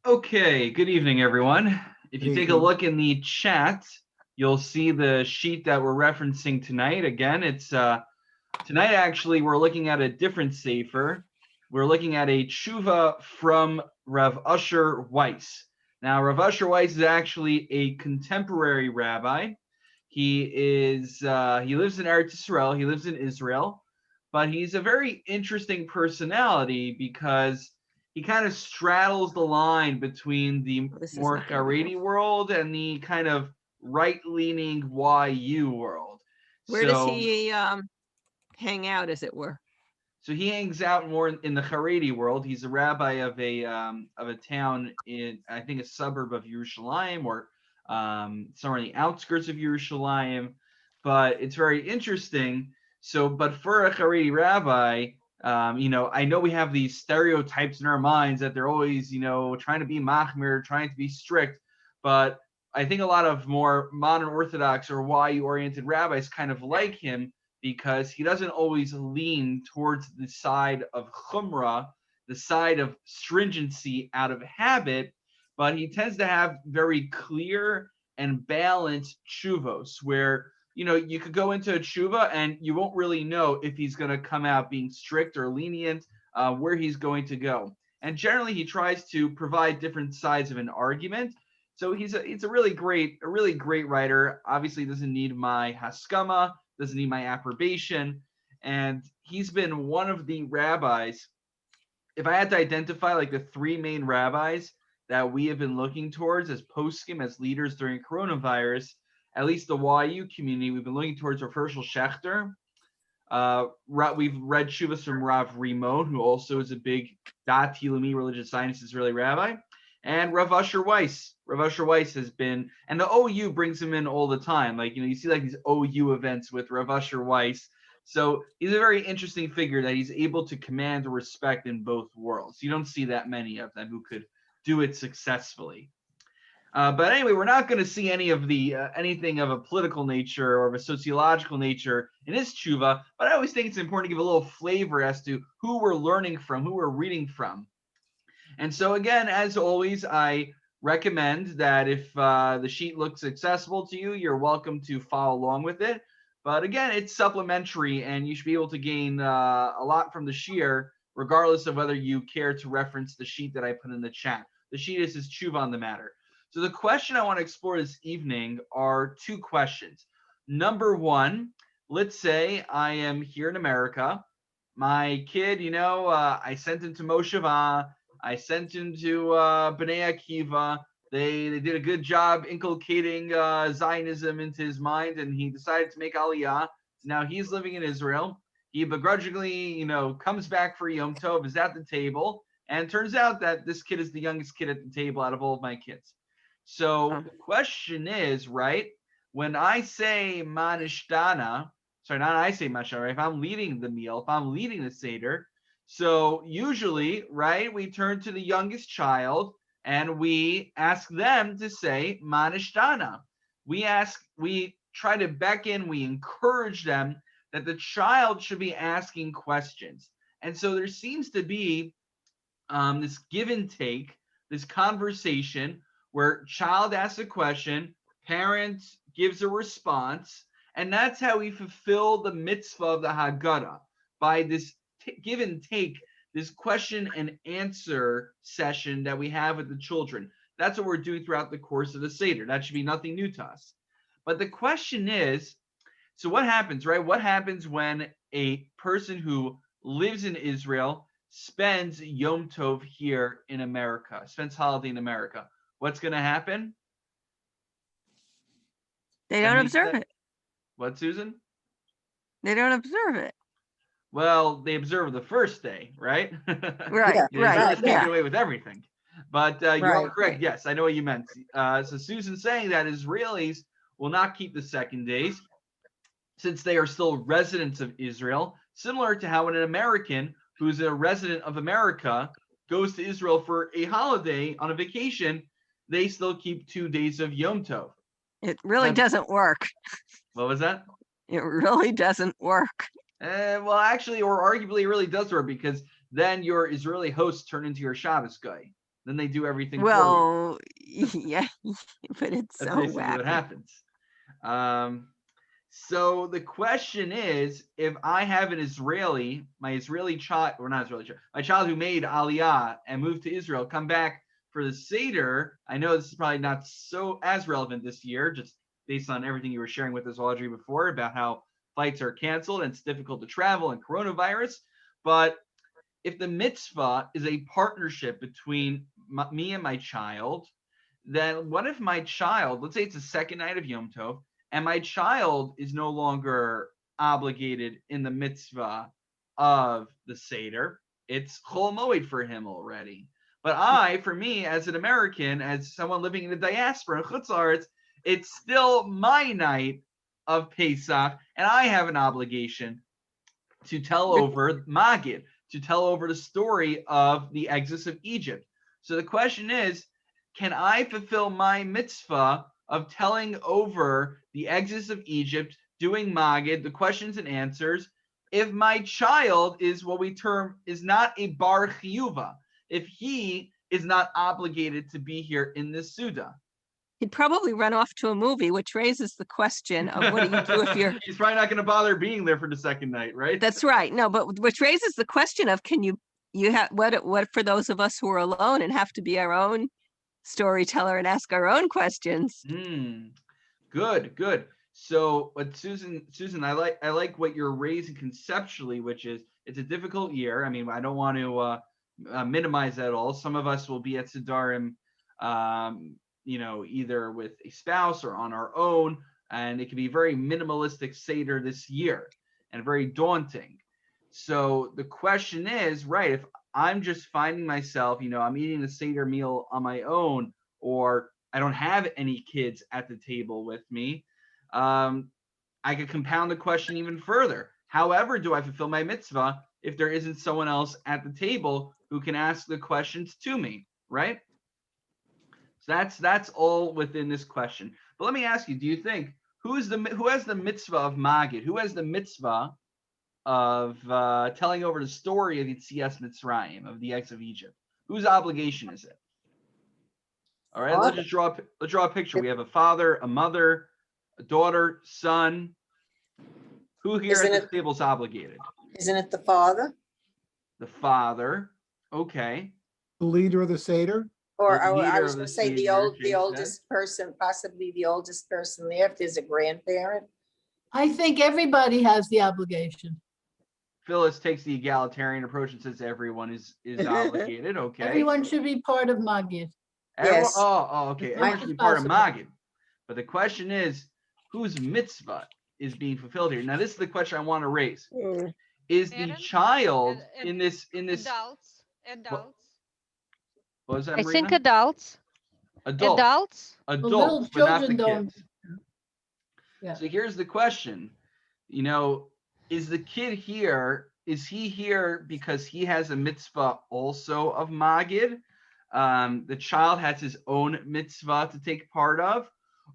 Okay, good evening, everyone. If you take a look in the chat, you'll see the sheet that we're referencing tonight. Again, it's tonight actually we're looking at a different sefer. We're looking at a chuva from Rav Usher Weiss. Now, Rav Usher Weiss is actually a contemporary rabbi. He lives in Eretz Yisrael. He lives in Israel, but he's a very interesting personality because he kind of straddles the line between the more Haredi world and the kind of right-leaning YU world. Where does he hang out, as it were? So he hangs out more in the Haredi world. He's a rabbi of a town in, I think, a suburb of Yerushalayim, or somewhere in the outskirts of Yerushalayim. But it's very interesting. So, but for a Haredi rabbi, I know we have these stereotypes in our minds that they're always, trying to be machmir, trying to be strict. But I think a lot of more modern Orthodox or YU-oriented rabbis kind of like him, because he doesn't always lean towards the side of chumrah, the side of stringency out of habit, but he tends to have very clear and balanced chuvos where, you could go into a chuva and you won't really know if he's going to come out being strict or lenient, where he's going to go. And generally he tries to provide different sides of an argument. So he's a really great writer. Obviously doesn't need my haskama, doesn't need my approbation. And he's been one of the rabbis. If I had to identify like the three main rabbis that we have been looking towards as poskim, as leaders during coronavirus, at least the YU community, we've been looking towards Rav Hershel Schachter. We've read shuvas from Rav Rimon, who also is a big Dat Hilumi religious science Israeli rabbi, and Rav Usher Weiss. Rav Usher Weiss has been, and the OU brings him in all the time. Like, you see like these OU events with Rav Usher Weiss. So he's a very interesting figure that he's able to command respect in both worlds. You don't see that many of them who could do it successfully. But anyway, we're not going to see any of the anything of a political nature or of a sociological nature in his tshuva. But I always think it's important to give a little flavor as to who we're learning from, who we're reading from. And so again, as always, I recommend that if the sheet looks accessible to you, you're welcome to follow along with it. But again, it's supplementary, and you should be able to gain a lot from the shiur, regardless of whether you care to reference the sheet that I put in the chat. The sheet is his tshuva on the matter. So the question I want to explore this evening are two questions. Number one, let's say I am here in America. My kid, I sent him to Mosheva. I sent him to Bnei Akiva. They did a good job inculcating Zionism into his mind, and he decided to make Aliyah. Now he's living in Israel. He begrudgingly, comes back for Yom Tov, is at the table, and it turns out that this kid is the youngest kid at the table out of all of my kids. So the question is, right, when I say manishtana, sorry, not I say mashtana, if I'm leading the meal, if I'm leading the Seder, so usually, right, we turn to the youngest child and we ask them to say manishtana. We try to beckon, we encourage them that the child should be asking questions. And so there seems to be this give and take, this conversation where child asks a question, parent gives a response, and that's how we fulfill the mitzvah of the Haggadah, by this give and take, this question and answer session that we have with the children. That's what we're doing throughout the course of the Seder. That should be nothing new to us. But the question is, so what happens, right? What happens when a person who lives in Israel spends Yom Tov here in America, spends holiday in America? What's going to happen? They don't observe it. What, Susan? They don't observe it. Well, they observe the first day, right? Right, right. They get away with everything. But you are correct. Yes, I know what you meant. So Susan's saying that Israelis will not keep the second days since they are still residents of Israel, similar to how an American who's a resident of America goes to Israel for a holiday on a vacation, they still keep 2 days of Yom Tov. It really doesn't work. What was that? It really doesn't work. Well, actually, or arguably, it really does work, because then your Israeli hosts turn into your Shabbos guy. Then they do everything for you. Well, yeah, but it's That's so basically what wacky. happens. So the question is, if I have my Israeli child, or not Israeli child, my child who made Aliyah and moved to Israel, come back for the Seder. I know this is probably not so as relevant this year, just based on everything you were sharing with us, Audrey, before about how flights are canceled and it's difficult to travel and coronavirus. But if the mitzvah is a partnership between me and my child, then what if my child, let's say it's the second night of Yom Tov, and my child is no longer obligated in the mitzvah of the Seder? It's Chol Moed for him already. But for me, as an American, as someone living in the diaspora in chutzlaretz, it's still my night of Pesach, and I have an obligation to tell over Magid, to tell over the story of the exodus of Egypt. So the question is, can I fulfill my mitzvah of telling over the exodus of Egypt, doing Magid, the questions and answers, if my child is what we term is not a bar chiyuva, if he is not obligated to be here in this Suda? He'd probably run off to a movie, which raises the question of what do you do if you're... He's probably not going to bother being there for the second night, right? That's right. No, but which raises the question of, can you have what for those of us who are alone and have to be our own storyteller and ask our own questions? Good. So, but Susan, I like what you're raising conceptually, which is it's a difficult year. I mean, I don't want to minimize that at all. Some of us will be at Sidarim, either with a spouse or on our own, and it can be very minimalistic Seder this year and very daunting. So the question is, right, if I'm just finding myself, I'm eating the Seder meal on my own, or I don't have any kids at the table with me, I could compound the question even further. However, do I fulfill my mitzvah if there isn't someone else at the table who can ask the questions to me, right? So that's all within this question. But let me ask you, do you think who has the mitzvah of Magid? Who has the mitzvah of telling over the story of Yetzias Mitzrayim, of the exodus of Egypt? Whose obligation is it? All right, let's draw a picture. We have a father, a mother, a daughter, son. Who here at this table is obligated? Isn't it the father? The father. Okay. The leader of the Seder? Or I was going to say the oldest person, possibly the oldest person left is a grandparent. I think everybody has the obligation. Phyllis takes the egalitarian approach and says everyone is obligated. Okay. Everyone should be part of Magid. Yes. Okay. Everyone should be part of Magid. But the question is, whose mitzvah is being fulfilled here? Now, this is the question I want to raise. Is the child in this adults? What was that, I Marina? think adults, but Little not the children don't. kids. Yeah. So here's the question. Is the kid here, is he here because he has a mitzvah also of Magid? The child has his own mitzvah to take part of?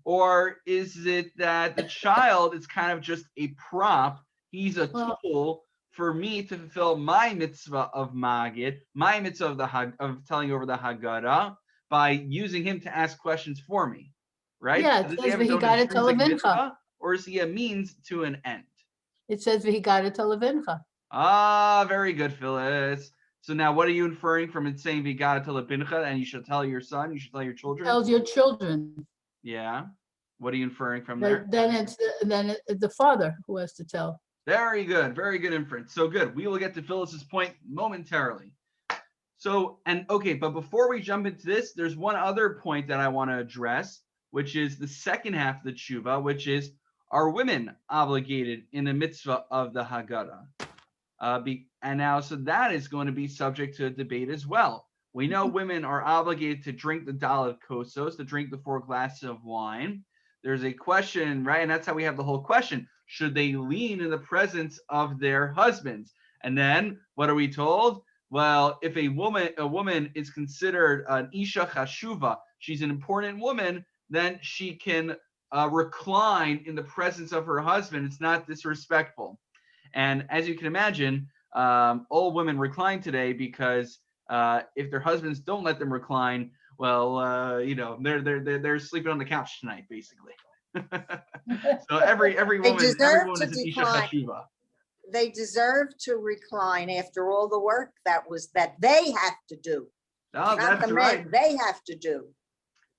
Or is it that the child is kind of just a prop? He's a tool for me to fulfill my mitzvah of Magid, my mitzvah of telling over the Haggadah, by using him to ask questions for me, right? Yeah, it says v'higata televincha. Or is he a means to an end? It says v'higata televincha. Ah, very good, Phyllis. So now what are you inferring from it saying v'higata televincha, and you should tell your son, you should tell your children? Tells your children. Yeah. What are you inferring from there? Then it's the father who has to tell. Very good inference. So good. We will get to Phyllis's point momentarily. But before we jump into this, there's one other point that I want to address, which is the second half of the tshuva, which is, are women obligated in the mitzvah of the Haggadah? So that is going to be subject to a debate as well. We know women are obligated to drink the dalet kosos, to drink the 4 glasses of wine. There's a question, right? And that's how we have the whole question. Should they lean in the presence of their husbands? And then what are we told? Well, if a woman is considered an isha chashuva, she's an important woman, then she can recline in the presence of her husband. It's not disrespectful. And as you can imagine, all women recline today because If their husbands don't let them recline, well, they're sleeping on the couch tonight, basically. So every They woman deserve to is an isha decline. chashuva. They deserve to recline after all the work that they have to do. Oh, Not that's the right. men, they have to do.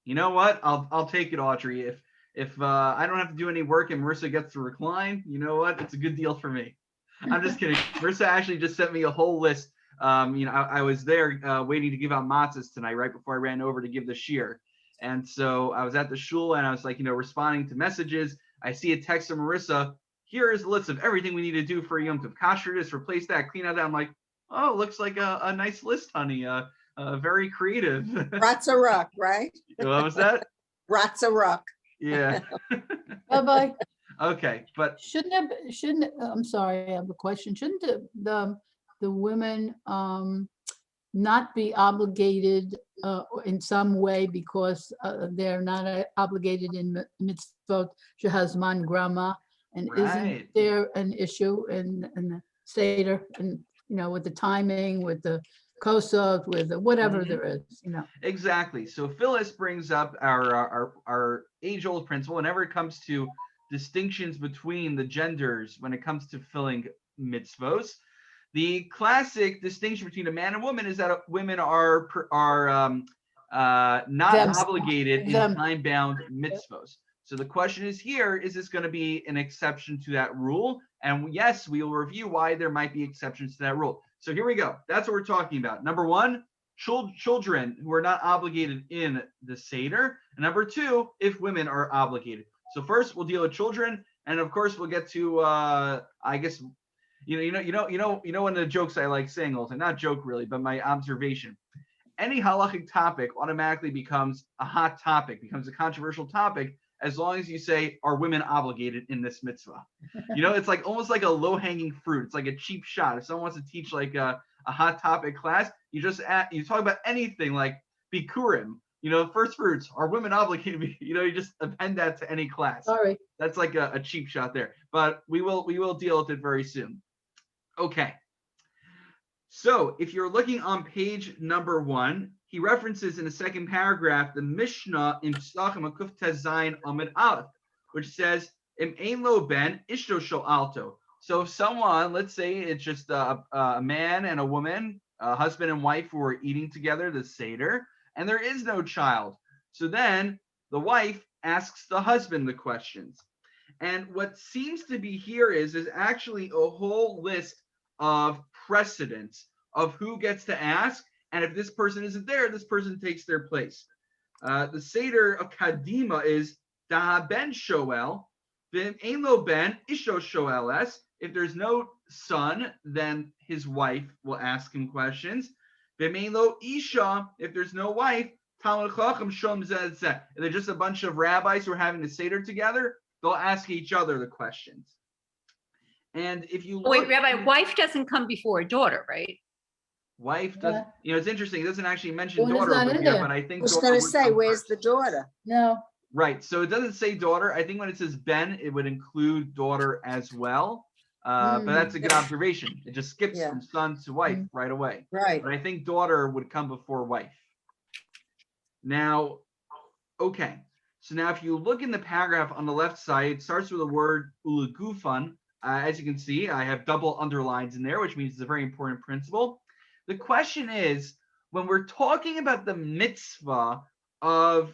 You know what? I'll take it, Audrey. If I don't have to do any work and Marissa gets to recline, you know what? It's a good deal for me. I'm just kidding. Marissa actually just sent me a whole list. I was there waiting to give out matzahs tonight, right before I ran over to give the shir. And so I was at the shul and I was like, responding to messages. I see a text from Marissa. Here is a list of everything we need to do for Yom Tov. Kasher this, replace that, clean out that. I'm like, oh, looks like a nice list, honey. Very creative. Ratzaruk, right? What was that? Ratzaruk. Yeah. Rabbi, Okay, but I'm sorry, I have a question. Shouldn't the women not be obligated in some way because they're not obligated in mitzvot shehazman grama? And Right. isn't there an issue in the Seder and, with the timing, with the kosov, with whatever there is, exactly. So Phyllis brings up our age-old principle whenever it comes to distinctions between the genders when it comes to fulfilling mitzvos. The classic distinction between a man and woman is that women are not obligated in time-bound mitzvos. So the question is here, is this going to be an exception to that rule? And yes, we will review why there might be exceptions to that rule. So here we go. That's what we're talking about. Number one, children who are not obligated in the Seder. And number two, if women are obligated. So first we'll deal with children. And of course we'll get to, I guess, one of the jokes I like saying all the time, not joke really, but my observation. Any halachic topic automatically becomes a hot topic, becomes a controversial topic, as long as you say, are women obligated in this mitzvah? It's like almost like a low-hanging fruit. It's like a cheap shot. If someone wants to teach like a hot topic class, you talk about anything like bikurim, first fruits, are women obligated? You just append that to any class. Sorry. That's like a cheap shot there. But we will deal with it very soon. Okay. So if you're looking on page number 1, he references in the second paragraph the Mishnah in Pesachim Akuf Tezayin Amid Aleph, which says, Im ein lo ben ishto shel alto. So if someone, let's say it's just a man and a woman, a husband and wife who are eating together, the Seder, and there is no child. So then the wife asks the husband the questions. And what seems to be here is actually a whole list of precedents of who gets to ask, and if this person isn't there, this person takes their place. The Seder of Kadima is Da Ben Shoel, Vim Ein Lo Ben Isho Shoel Es. If there's no son, then his wife will ask him questions. Vim Ein Lo Isha, if there's no wife, Talmud Chacham Shom Zeh Zeh. If they're just a bunch of rabbis who are having the Seder together, they'll ask each other the questions. And if you look, wait, Rabbi, wife doesn't come before daughter, right? Wife does, it's interesting. It doesn't actually mention Daughter's daughter not over in here, there. but I think I was daughter going to would say, come where's first. the daughter? No. Right. So it doesn't say daughter. I think when it says Ben, it would include daughter as well. But that's a good observation. It just skips from son to wife right away. Right. But I think daughter would come before wife. Now, okay. So now if you look in the paragraph on the left side, it starts with the word ulagufan. As you can see, I have double underlines in there, which means it's a very important principle. The question is, when we're talking about the mitzvah of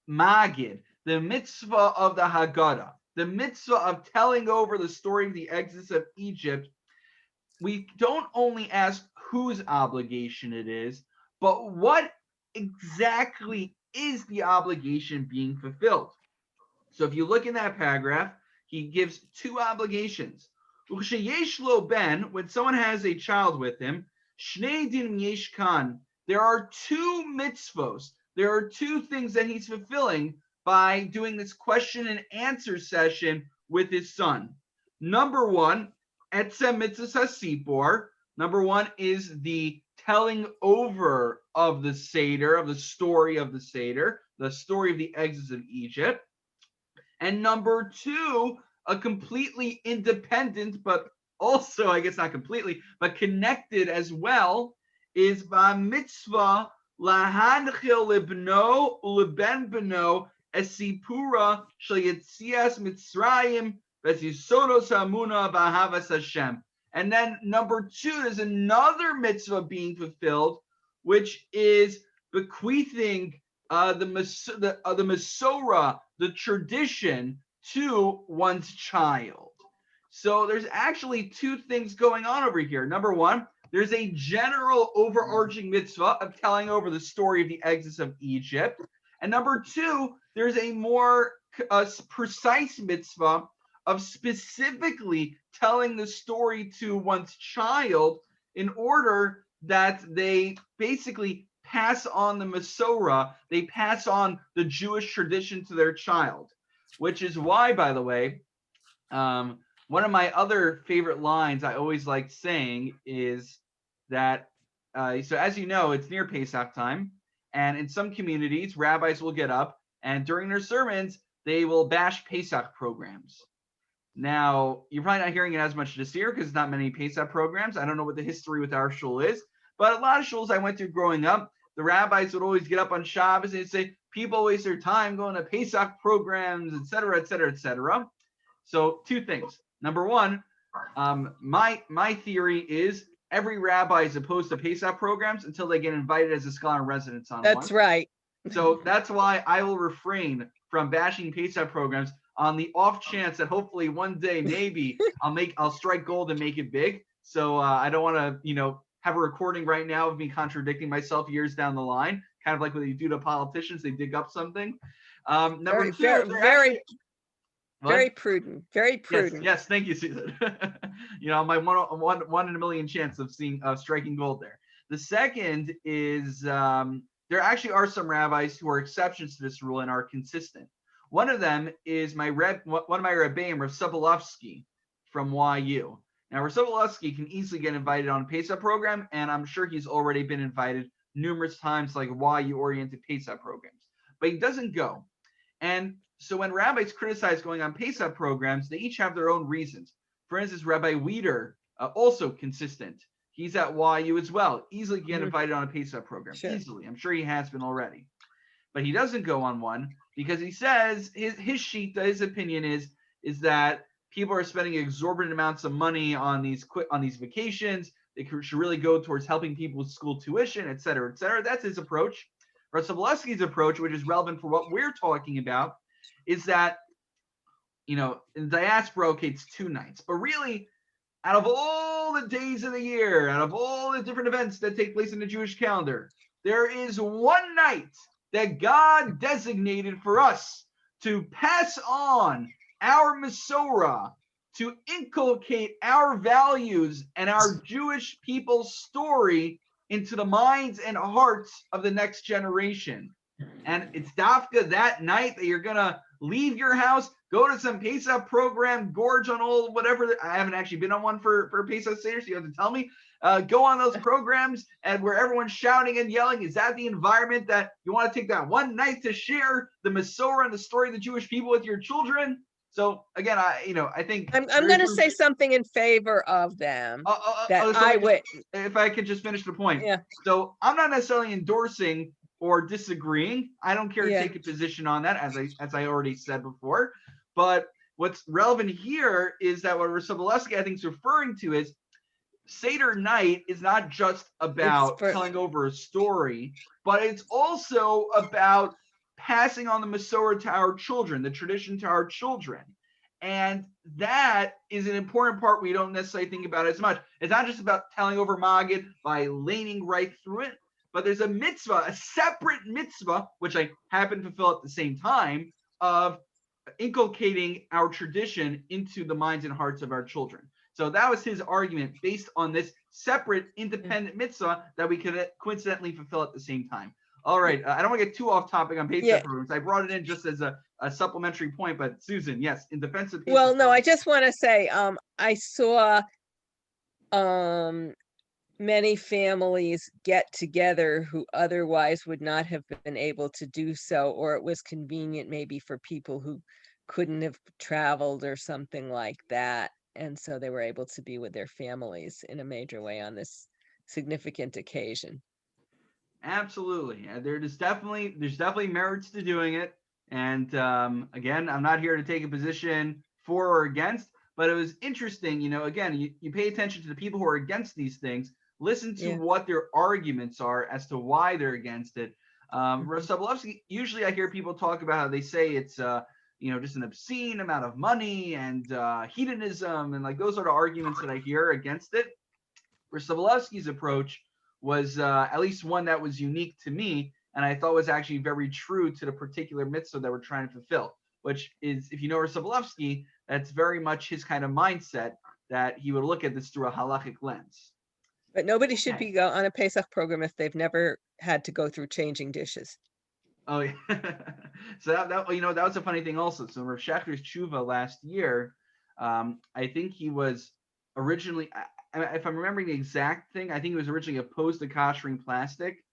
Magid, the mitzvah of the Haggadah, the mitzvah of telling over the story of the exodus of Egypt, we don't only ask whose obligation it is, but what exactly is the obligation being fulfilled. So if you look in that paragraph, he gives two obligations. U'sheyesh lo ben, when someone has a child with him, shnei din yesh kan, there are two mitzvos. There are two things that he's fulfilling by doing this question and answer session with his son. Number one, etzem mitzvah hasipor. Number one is the telling over of the Seder, of the story of the Seder, the story of the exodus of Egypt. And number two, a completely independent, but also, I guess not completely, but connected as well, is mitzvah lahanchil libno uleben beno esipura shel yetzias Mitzrayim v'zisodos hamuna v'ahavas Hashem. And then number 2, there's another mitzvah being fulfilled, which is bequeathing the Masorah, the tradition, to one's child. So there's actually 2 things going on over here. Number 1, there's a general overarching mitzvah of telling over the story of the exodus of Egypt. And number 2, there's a more precise mitzvah of specifically telling the story to one's child in order that they basically pass on the Masorah, they pass on the Jewish tradition to their child, which is why, by the way, one of my other favorite lines I always like saying is that, so as you know, it's near Pesach time, and in some communities, rabbis will get up, and during their sermons, they will bash Pesach programs. Now, you're probably not hearing it as much this year because there's not many Pesach programs. I don't know what the history with our shul is, but a lot of shuls I went through growing up, the rabbis would always get up on Shabbos and say, people waste their time going to Pesach programs, et cetera, et cetera, et cetera. So 2 things. Number 1, my theory is every rabbi is opposed to Pesach programs until they get invited as a scholar in residence on That's one. right. So that's why I will refrain from bashing Pesach programs on the off chance that hopefully one day maybe I'll strike gold and make it big. So I don't want to, have a recording right now of me contradicting myself years down the line, kind of like what they do to politicians, they dig up something. Number 2, very prudent. Very prudent. Yes, thank you, Susan. My one in a million chance of striking gold there. The second is there actually are some rabbis who are exceptions to this rule and are consistent. One of them is one of my rabbeim, Rav Sobolovsky from YU. Now, Rav Sobolovsky can easily get invited on a Pesach program, and I'm sure he's already been invited numerous times, like YU-oriented Pesach programs. But he doesn't go. And so when rabbis criticize going on Pesach programs, they each have their own reasons. For instance, Rabbi Weider, also consistent. He's at YU as well. Easily get invited on a Pesach program. Sure. Easily. I'm sure he has been already. But he doesn't go on one because he says his opinion is that people are spending exorbitant amounts of money on these vacations. They should really go towards helping people with school tuition, et cetera, et cetera. That's his approach. Rav Sobolovsky's approach, which is relevant for what we're talking about, is that, in diaspora, okay, it's 2 nights. But really, out of all the days of the year, out of all the different events that take place in the Jewish calendar, there is one night that God designated for us to pass on our Masorah, to inculcate our values and our Jewish people's story into the minds and hearts of the next generation. And it's dafka that night that you're going to leave your house, go to some Pesach program, gorge on all whatever. I haven't actually been on one for Pesach Seder, so you have to tell me. Go on those programs and where everyone's shouting and yelling. Is that the environment that you want to take that one night to share the Masorah and the story of the Jewish people with your children? So again, I think I'm going to say something in favor of them. If I could just finish the point. Yeah. So I'm not necessarily endorsing or disagreeing. I don't care to Yeah. take a position on that, as I already said before. But what's relevant here is that what Sobolovsky, I think, is referring to is Seder night is not just about telling over a story, but it's also about passing on the Masorah to our children, the tradition to our children. And that is an important part we don't necessarily think about as much. It's not just about telling over Maggid by laning right through it, but there's a mitzvah, a separate mitzvah, which I happen to fulfill at the same time, of inculcating our tradition into the minds and hearts of our children. So that was his argument based on this separate independent mitzvah that we could coincidentally fulfill at the same time. All right. I don't want to get too off topic on Pesach programs. I brought it in just as a supplementary point, but Susan, yes, in defense of Pesach Well, no, I programs. just want to say, I saw many families get together who otherwise would not have been able to do so, or it was convenient maybe for people who couldn't have traveled or something like that. And so they were able to be with their families in a major way on this significant occasion. Absolutely. There's definitely merits to doing it. And again, I'm not here to take a position for or against, but it was interesting, again, you pay attention to the people who are against these things, listen to what their arguments are as to why they're against it. Sobolovsky, usually I hear people talk about how they say it's just an obscene amount of money and hedonism, and like those are the arguments that I hear against it. Sobolovsky's approach was at least one that was unique to me, and I thought was actually very true to the particular mitzvah that we're trying to fulfill, which is, if you know Sobolovsky, that's very much his kind of mindset, that he would look at this through a halachic lens. But nobody should be on a Pesach program if they've never had to go through changing dishes. Oh yeah. So that was a funny thing also. So Rav Shachtar's chuva last year, I think he was originally, if I'm remembering the exact thing, I think he was originally opposed to koshering plastic,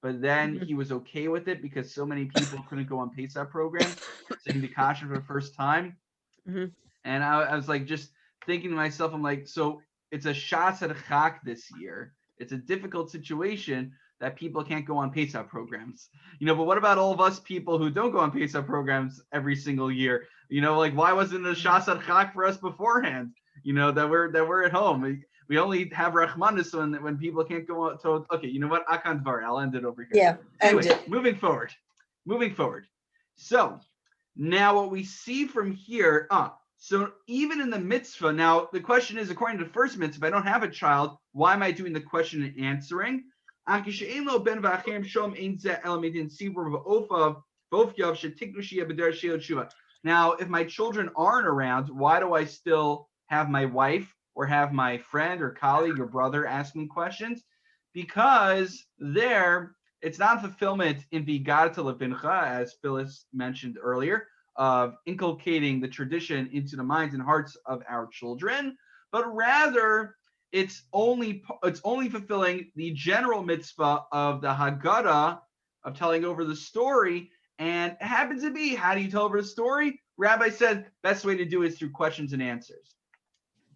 but then he was okay with it because so many people couldn't go on Pesach programs, saying the kosher for the first time. And I was like, just thinking to myself, I'm like, so it's a shas at chak this year. It's a difficult situation that people can't go on Pesach programs, but what about all of us people who don't go on Pesach programs every single year? Like, why wasn't it a shas at chak for us beforehand? That we're at home. We only have Rachmanis when people can't go on. So, okay, you know what? Akan Dvar, I'll end it over here. Yeah. Anyway, moving forward. So now what we see from here, so even in the mitzvah, now the question is, according to the first mitzvah, if I don't have a child, why am I doing the question and answering? Now, if my children aren't around, why do I still have my wife or have my friend or colleague or brother ask me questions? Because there, it's not fulfillment in Vigata Levincha, as Phyllis mentioned earlier, of inculcating the tradition into the minds and hearts of our children, but rather it's only fulfilling the general mitzvah of the Haggadah, of telling over the story. And it happens to be, how do you tell over the story? Rabbi said best way to do it is through questions and answers.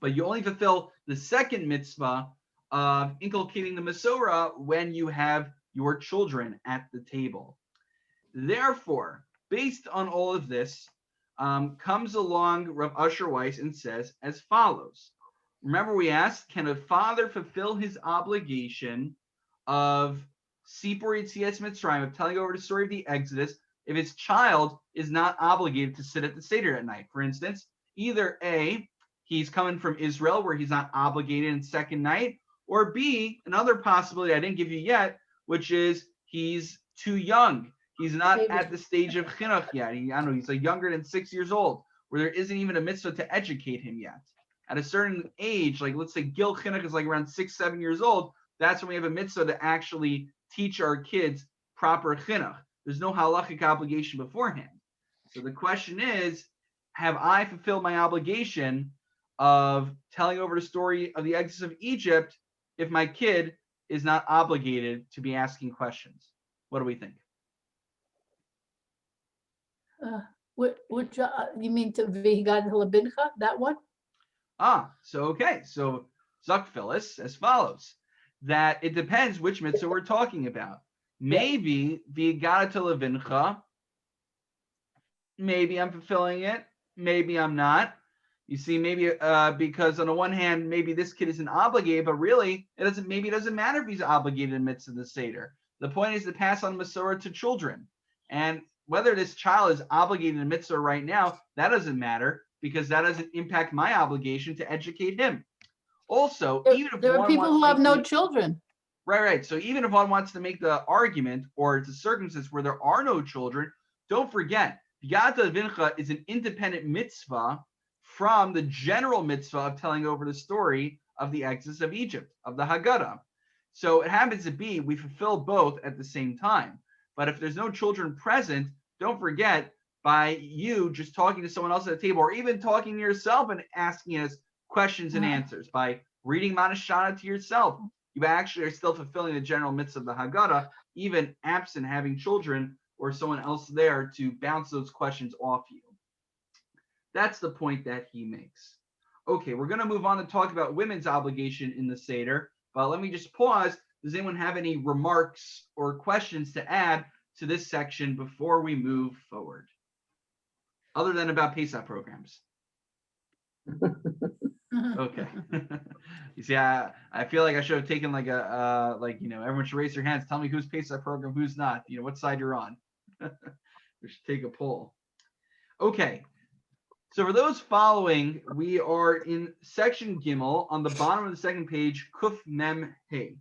But you only fulfill the second mitzvah of inculcating the Masorah when you have your children at the table. Therefore, based on all of this, comes along Rav Usher Weiss and says as follows. Remember, we asked, can a father fulfill his obligation of Sipur Yetzias Mitzrayim, of telling over the story of the Exodus, if his child is not obligated to sit at the Seder at night? For instance, either A, he's coming from Israel where he's not obligated in second night, or B, another possibility I didn't give you yet, which is he's too young. He's not at the stage of chinuch yet. He's like younger than 6 years old, where there isn't even a mitzvah to educate him yet. At a certain age, like let's say Gil Chinuch is like around 6, 7 years old, that's when we have a mitzvah to actually teach our kids proper chinuch. There's no halachic obligation beforehand. So the question is, have I fulfilled my obligation of telling over the story of the Exodus of Egypt if my kid is not obligated to be asking questions? What do we think? Which you mean to Vihigat Labincha, that one? So Zuck Phyllis as follows, that it depends which mitzvah we're talking about. Maybe Vihigat Levincha, maybe I'm fulfilling it, maybe I'm not. You see, maybe because on the one hand, maybe this kid isn't obligated, but really it doesn't matter if he's obligated in the midst of the Seder. The point is to pass on Masorah to children. And whether this child is obligated in the mitzvah right now, that doesn't matter, because that doesn't impact my obligation to educate him. Also, even if there are people who have no children. Right. So even if one wants to make the argument, or it's a circumstance where there are no children, don't forget, Yata Vincha is an independent mitzvah from the general mitzvah of telling over the story of the Exodus of Egypt, of the Haggadah. So it happens to be we fulfill both at the same time. But if there's no children present, don't forget, by you just talking to someone else at the table, or even talking to yourself and asking us questions and answers, by reading Manashana to yourself, you actually are still fulfilling the general mitzvah of the Haggadah, even absent having children or someone else there to bounce those questions off you. That's the point that he makes. Okay, we're going to move on to talk about women's obligation in the Seder. But let me just pause. Does anyone have any remarks or questions to add to this section before we move forward? Other than about Pesach programs. Okay. You see, I feel like I should have taken like a everyone should raise their hands. Tell me who's Pesach program, who's not. What side you're on. We should take a poll. Okay. So for those following, we are in section Gimel on the bottom of the second page, Kuf Mem Hey.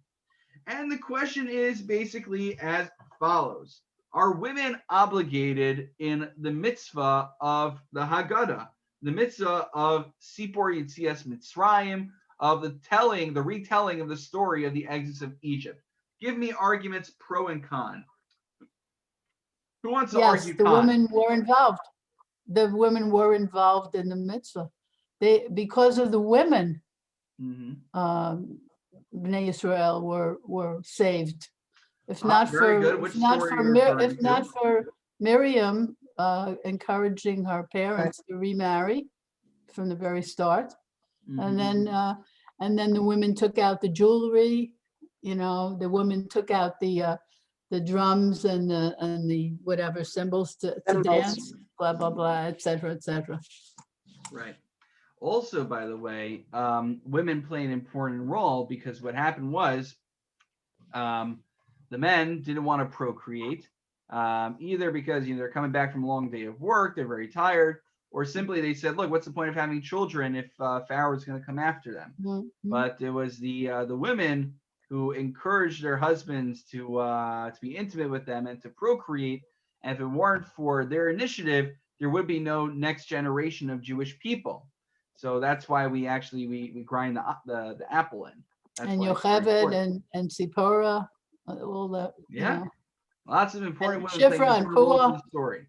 And the question is basically as follows. Are women obligated in the mitzvah of the Haggadah, the mitzvah of Sipor Yitzias Mitzrayim, of the retelling of the story of the exodus of Egypt? Give me arguments pro and con. Who wants to Yes, argue the con? women were involved. The women were involved in the mitzvah. Because of the women, Bnei Israel were saved. If not very for good. Which if not story for are you Mir- referring if not to? for Miriam encouraging her parents to remarry from the very start, and then the women took out the jewelry. The women took out the drums and the whatever cymbals to dance, blah blah blah, etc. Right. Also, by the way, women play an important role because what happened was the men didn't want to procreate, either because they're coming back from a long day of work, they're very tired, or simply they said, look, what's the point of having children if Pharaoh is going to come after them? But it was the women who encouraged their husbands to be intimate with them and to procreate. And if it weren't for their initiative, there would be no next generation of Jewish people. So that's why we grind the apple in. That's and why it's very Yocheved important. and Sipporah, all that. Yeah. Lots of important And women playing Shifra and important roles in Puah. the story.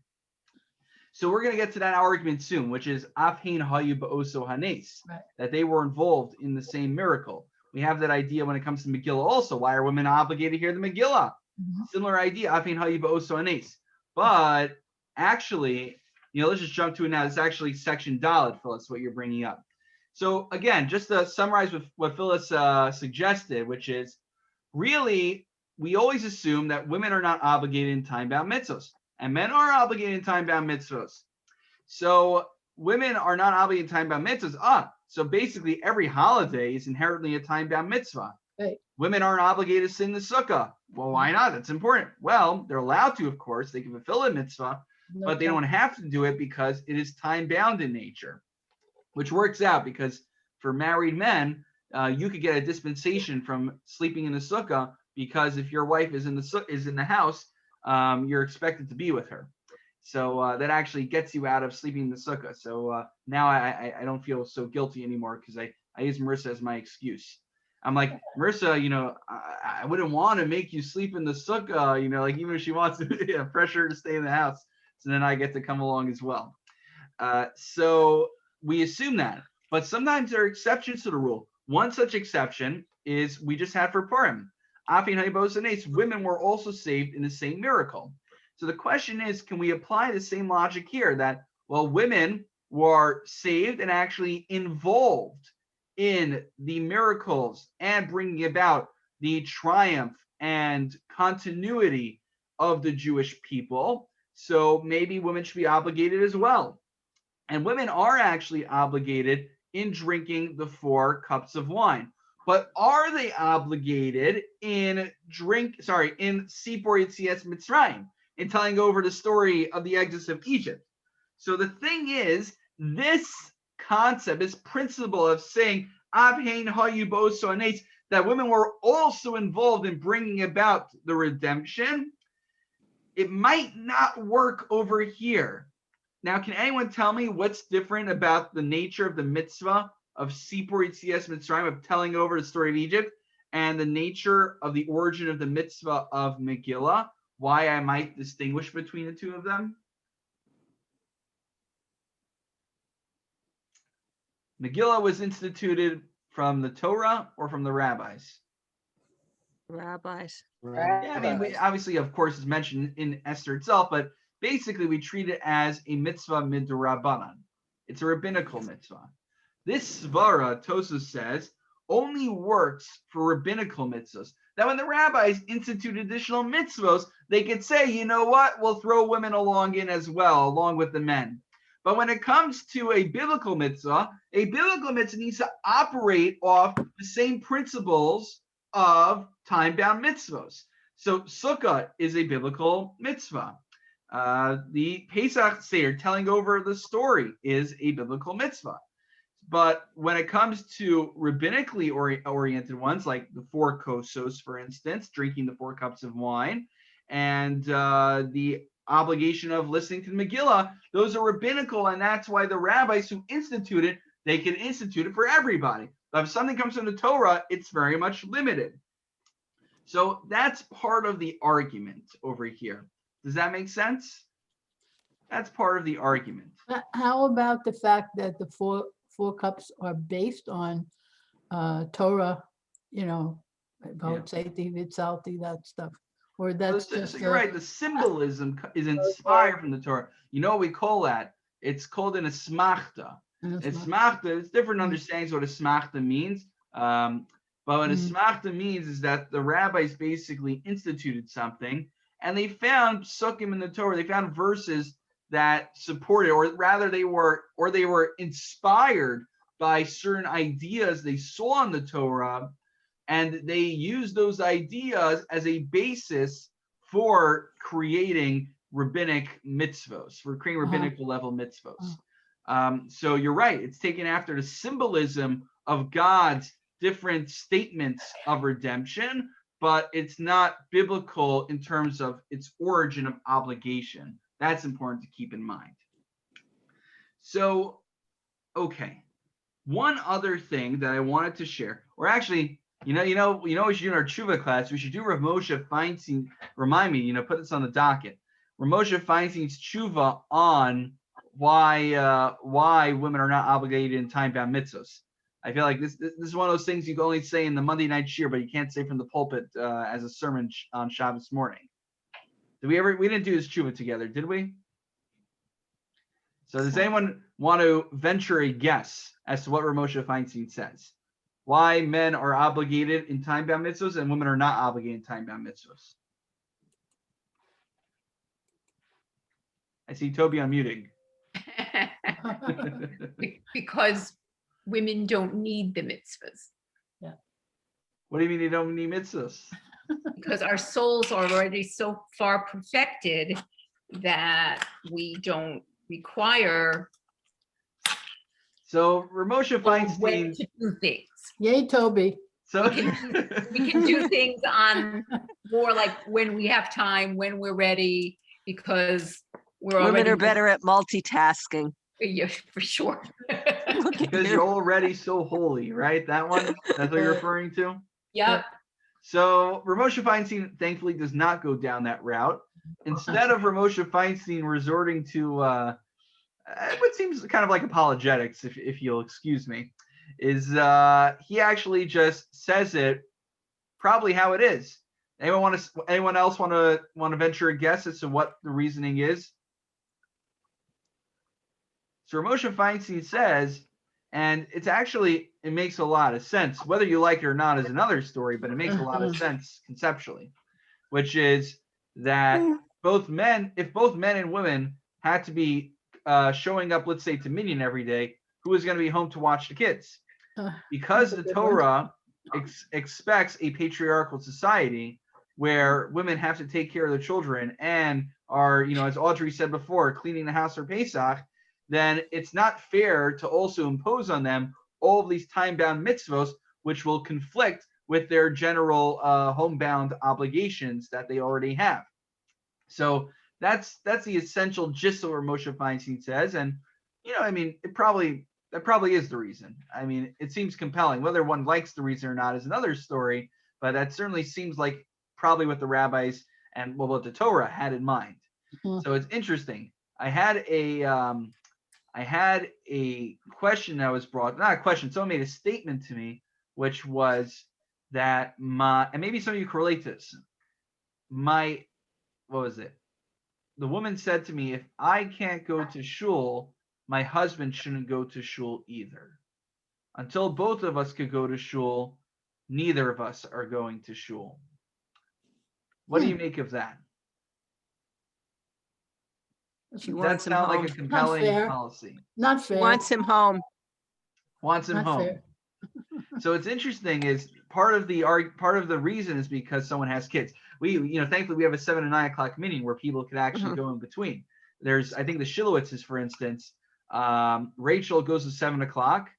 So we're going to get to that argument soon, which is Afhin Hayu Ba'oso Hanes, that they were involved in the same miracle. We have that idea when it comes to Megillah also. Why are women obligated here? The Megillah. Similar idea, Afhin Hayu Ba'oso Hanes. But actually, let's just jump to it now. It's actually section Dalet, Phyllis, what you're bringing up. So again, just to summarize what Phyllis suggested, which is really, we always assume that women are not obligated in time-bound mitzvahs, and men are obligated in time-bound mitzvahs. So women are not obligated in time-bound mitzvahs. So basically every holiday is inherently a time-bound mitzvah. Right. Women aren't obligated to sin the sukkah. Well, why not? That's important. Well, they're allowed to, of course. They can fulfill a mitzvah, but they don't have to do it because it is time-bound in nature, which works out because for married men, you could get a dispensation from sleeping in the sukkah because if your wife is in the house, you're expected to be with her. So that actually gets you out of sleeping in the sukkah. So now I don't feel so guilty anymore because I use Marissa as my excuse. I'm like, Marissa, I wouldn't want to make you sleep in the sukkah, even if she wants to pressure her to stay in the house. So then I get to come along as well. So we assume that. But sometimes there are exceptions to the rule. One such exception is we just had for Purim. Women were also saved in the same miracle. So the question is, can we apply the same logic here that, women were saved and actually involved in the miracles and bringing about the triumph and continuity of the Jewish people. So maybe women should be obligated as well. And women are actually obligated in drinking the 4 cups of wine. But are they obligated in Sipor Yitzias Mitzrayim, in telling over the story of the exodus of Egypt? So the thing is, this concept, this principle of saying Avhein Hayu Bo'oso Hanes, that women were also involved in bringing about the redemption, it might not work over here. Now, can anyone tell me what's different about the nature of the mitzvah of Sipor Yitzias Mitzrayim, of telling over the story of Egypt, and the nature of the origin of the mitzvah of Megillah? Why I might distinguish between the two of them? Megillah was instituted from the Torah or from the rabbis? Rabbis. Yeah, I mean, we obviously, of course, is mentioned in Esther itself, but basically we treat it as a mitzvah midrabanan. It's a rabbinical mitzvah. This svara, Tosos says, only works for rabbinical mitzvahs. That when the rabbis institute additional mitzvahs, they could say, you know what, we'll throw women along in as well, along with the men. But when it comes to a biblical mitzvah needs to operate off the same principles of time-bound mitzvahs. So sukkah is a biblical mitzvah. The Pesach Seder, telling over the story, is a biblical mitzvah. But when it comes to rabbinically oriented ones, like the 4 kosos, for instance, drinking the 4 cups of wine, and the obligation of listening to the Megillah, those are rabbinical, and that's why the rabbis who institute it, they can institute it for everybody. But if something comes from the Torah, it's very much limited. So that's part of the argument over here. Does that make sense? That's part of the argument. How about the fact that the four cups are based on Torah, about safety, vitality, that stuff? Or that's So just you're right. The symbolism is inspired from the Torah. You know what we call that? It's called an asmachta. Asmachta, it's different understandings what asmachta means. But what asmachta means is that the rabbis basically instituted something, and they found psukim in the Torah. They found verses that supported, or rather, they were inspired by certain ideas they saw in the Torah, and they used those ideas as a basis for creating rabbinic mitzvos, for creating rabbinical level mitzvos. So you're right. It's taken after the symbolism of God's different statements of redemption, but it's not biblical in terms of its origin of obligation. That's important to keep in mind. So, okay. One other thing that I wanted to share, or actually, we should do in our chuva class, we should do Rav Moshe Feinstein, remind me, put this on the docket. Rav Moshe Feinstein's chuva on why women are not obligated in time-bound mitzvos. I feel like this is one of those things you can only say in the Monday night shiur, but you can't say from the pulpit as a sermon on Shabbos morning. We didn't do this chuva together, did we? So does anyone want to venture a guess as to what Rav Moshe Feinstein says? Why men are obligated in time-bound mitzvahs and women are not obligated in time-bound mitzvahs? I see Toby unmuting. Because women don't need the mitzvahs. What do you mean you don't need mitzvahs? Because our souls are already so far perfected that we don't require So Rav Moshe when Feinstein. to do things. Yay, Toby. So We can do things on more like when we have time, when we're ready, because we're already. Women are better at multitasking. Yeah, for sure. Look at because you. you're already so holy, right? That one, that's what you're referring to? Yep. So Rav Moshe Feinstein thankfully does not go down that route. Instead of Rav Moshe Feinstein resorting to what seems kind of like apologetics, if you'll excuse me, is he actually just says it probably how it is. Anyone else want to venture a guess as to what the reasoning is? So Rav Moshe Feinstein says, and it makes a lot of sense. Whether you like it or not is another story, but it makes a lot of sense conceptually, which is that if both men and women had to be showing up, let's say, to Minyan every day, who is going to be home to watch the kids? Because the Torah expects a patriarchal society where women have to take care of the children and are, as Audrey said before, cleaning the house for Pesach, then it's not fair to also impose on them all of these time-bound mitzvos, which will conflict with their general homebound obligations that they already have. So that's the essential gist of what Moshe Feinstein says, and that probably is the reason. I mean, it seems compelling. Whether one likes the reason or not is another story, but that certainly seems like probably what the rabbis and what the Torah had in mind. So it's interesting. I had a question that was brought, not a question, someone made a statement to me, which was that and maybe some of you can relate to this. What was it? The woman said to me, if I can't go to shul, my husband shouldn't go to shul either. until both of us could go to shul, neither of us are going to shul. What do you make of that? She That wants him sound like home. a compelling fair. policy. Not She fair. wants him home. Wants him Not home. fair. So it's interesting is part of the reason is because someone has kids. We, thankfully we have a 7 and 9 o'clock meeting where people can actually go in between. There's, I think the Shilowitzes, for instance, Rachel goes to 7 o'clock.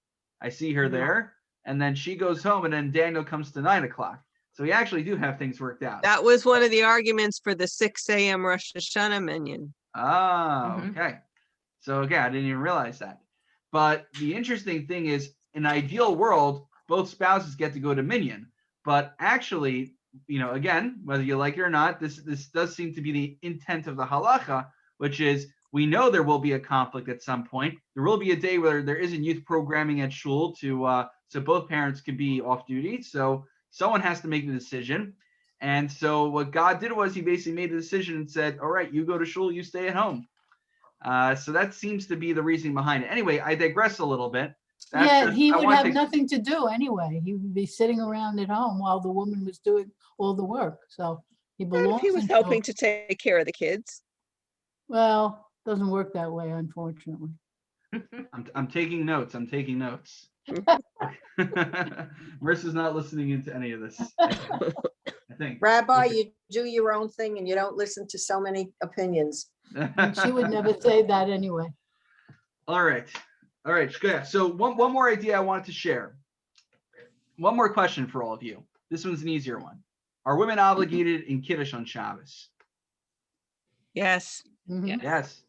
I see her there, and then she goes home, and then Daniel comes to 9 o'clock. So we actually do have things worked out. That was one of the arguments for the 6 a.m. Rosh Hashanah minyan. Ah, Mhm. okay. So okay, I didn't even realize that. But the interesting thing is, in an ideal world, both spouses get to go to minyan. But actually, again, whether you like it or not, this does seem to be the intent of the halacha, which is we know there will be a conflict at some point. There will be a day where there isn't youth programming at shul so both parents could be off duty. So someone has to make the decision. And so what God did was he basically made the decision and said, all right, you go to shul, you stay at home. So that seems to be the reasoning behind it. Anyway, I digress a little bit. Yeah, he would have nothing to do anyway. He would be sitting around at home while the woman was doing all the work. So he Well, belongs. if he was in helping shul. to take care of the kids. Well, doesn't work that way, unfortunately. I'm taking notes. I'm taking notes. Marissa's not listening into any of this. I think. Rabbi, you do your own thing and you don't listen to so many opinions. And she would never say that anyway. All right. Good. So one more idea I wanted to share. One more question for all of you. This one's an easier one. Are women obligated in kiddush on Shabbos? Yes. Mhm. Yes.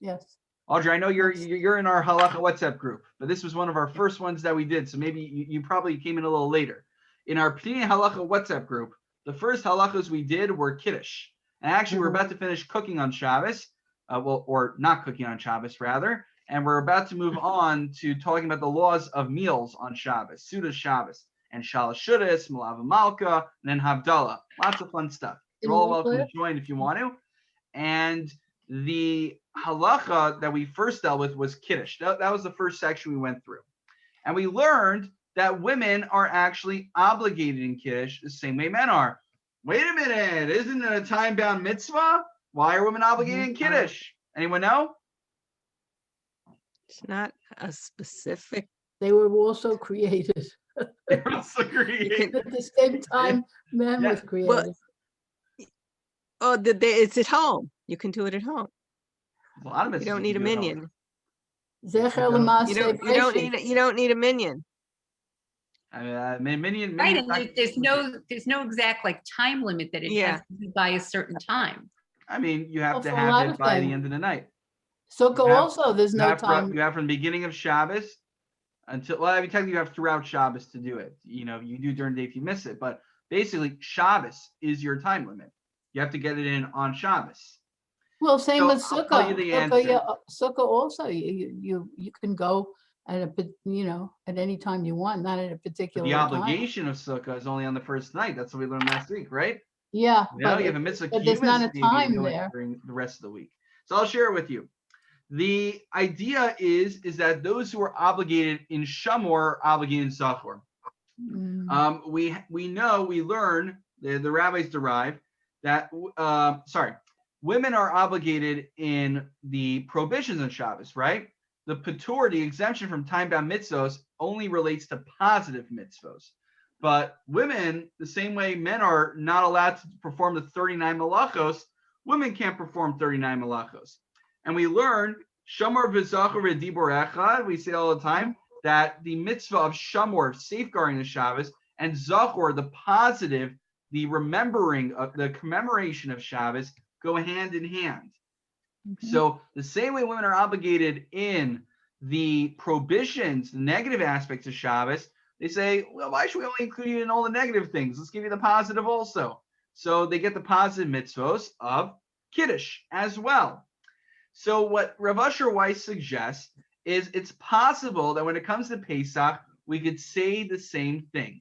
Yes. Audrey, I know you're in our halacha WhatsApp group, but this was one of our first ones that we did. So maybe you probably came in a little later. In our Pnei halacha WhatsApp group, the first halachas we did were kiddush. And actually, we're about to finish cooking on Shabbos, or not cooking on Shabbos, rather. And we're about to move on to talking about the laws of meals on Shabbos, Sudas Shabbos, and Shalosh Shudas, Malav Malka, and then Havdalah. Lots of fun stuff. You're all welcome to join if you want to. And the halacha that we first dealt with was kiddush. That was the first section we went through. And we learned that women are actually obligated in kiddush the same way men are. Wait a minute, isn't it a time-bound mitzvah? Why are women obligated in kiddush? Anyone know? It's not a specific. They were also created They're also created. at the same time man Yeah. was created. Oh, it's at home. You can do it at home. A lot of You don't need a minion. Zecher You l'maaseh You don't need a minion. Minion. Right, and there's no exact like time limit that it has to be by a certain time. I mean, you have Well, to for a have lot it of by the things. end of the night. Sukkah You have- also, there's You no have time. you have from the beginning of Shabbos until, well, I mean, technically you have throughout Shabbos to do it. You do during the day if you miss it, but basically Shabbos is your time limit. You have to get it in on Shabbos. Well, same So with I'll tell you Sukkah. the Sukkah, answer. Sukkah also, you can go at at any time you want, not at a But particular the time. obligation of Sukkah is only on the first night. That's what we learned last week, right? Yeah, You have a but mitzvah but there's not a maybe time do it there. during the rest of the week. So I'll share it with you. The idea is that those who are obligated in Shamor are obligated in Zachor. We learn, the rabbis derive that, women are obligated in the prohibitions on Shabbos, right? The patur, the exemption from time-bound mitzvos, only relates to positive mitzvos. But women, the same way men are not allowed to perform the 39 malachos, women can't perform 39 malachos. And we learn, Shamor v'zachor v'dibur echad, we say all the time, that the mitzvah of Shamor, safeguarding the Shabbos, and Zachor, the positive, the remembering of the commemoration of Shabbos, go hand in hand. So the same way women are obligated in the prohibitions, the negative aspects of Shabbos, they say, well, why should we only include you in all the negative things? Let's give you the positive also. So they get the positive mitzvos of Kiddush as well. So what Rav Asher Weiss suggests is it's possible that when it comes to Pesach, we could say the same thing.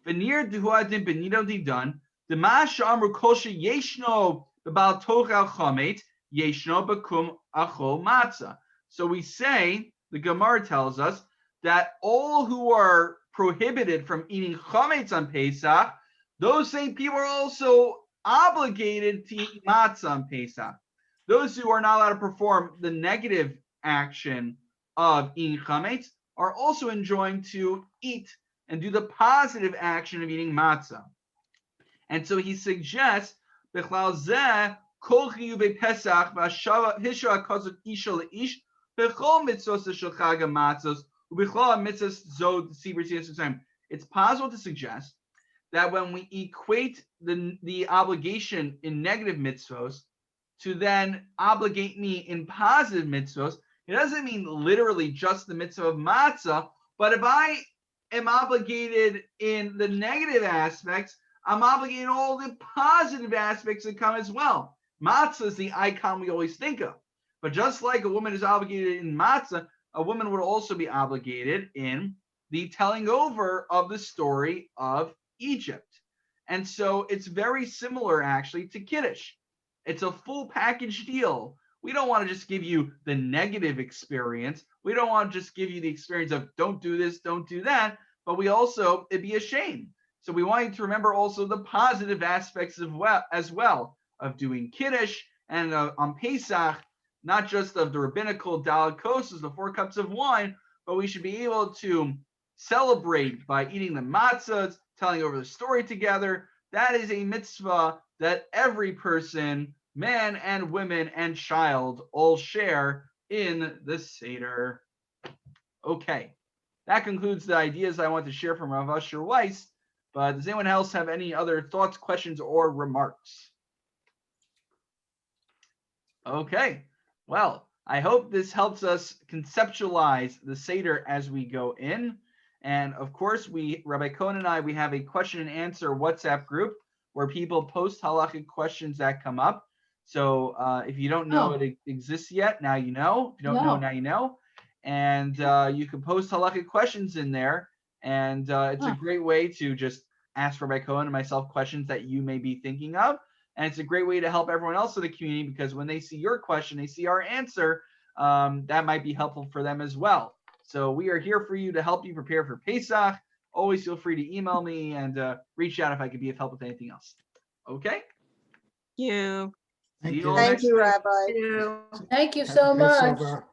V'nir duhuadim b'nido didan, d'ma sh'amru kol she'yeshno b'bal tochal chomet, yeshno b'kum achol matzah. So we say, the Gemara tells us, that all who are prohibited from eating chametz on Pesach, those same people are also obligated to eat matzah on Pesach. Those who are not allowed to perform the negative action of eating chametz are also enjoined to eat and do the positive action of eating matzah. And so he suggests, B'chlal zeh, kol chiyuvei Pesach v'hishra hakazot isha le'ish b'chol mitzvos shel chag hamatzos u'b'chol mitzvos zod tzibur tzibur tzibur. It's possible to suggest that when we equate the obligation in negative mitzvos to then obligate me in positive mitzvos, it doesn't mean literally just the mitzvah of matzah, but if I am obligated in the negative aspects, I'm obligating all the positive aspects that come as well. Matzah is the icon we always think of. But just like a woman is obligated in matzah, a woman would also be obligated in the telling over of the story of Egypt. And so it's very similar actually to kiddush. It's a full package deal. We don't want to just give you the negative experience. We don't want to just give you the experience of don't do this, don't do that, but we also, it'd be a shame. So we want you to remember also the positive aspects as well of doing kiddush and on Pesach, not just of the rabbinical daled kossos, the 4 cups of wine, but we should be able to celebrate by eating the matzahs, telling over the story together. That is a mitzvah that every person, man and women and child, all share in the Seder. Okay, that concludes the ideas I want to share from Rav Asher Weiss. But does anyone else have any other thoughts, questions, or remarks? Okay, well, I hope this helps us conceptualize the Seder as we go in. And of course, Rabbi Cohen and I, we have a question and answer WhatsApp group where people post halachic questions that come up. So if you don't know it exists yet, now you know. If you don't know, now you know. And you can post halachic questions in there. And it's a great way to just ask Rabbi Cohen and myself questions that you may be thinking of. And it's a great way to help everyone else in the community, because when they see your question, they see our answer, that might be helpful for them as well. So we are here for you to help you prepare for Pesach. Always feel free to email me and reach out if I could be of help with anything else. Okay? You. See you all Thank next you, week. Rabbi. Thank you so Happy much. Passover.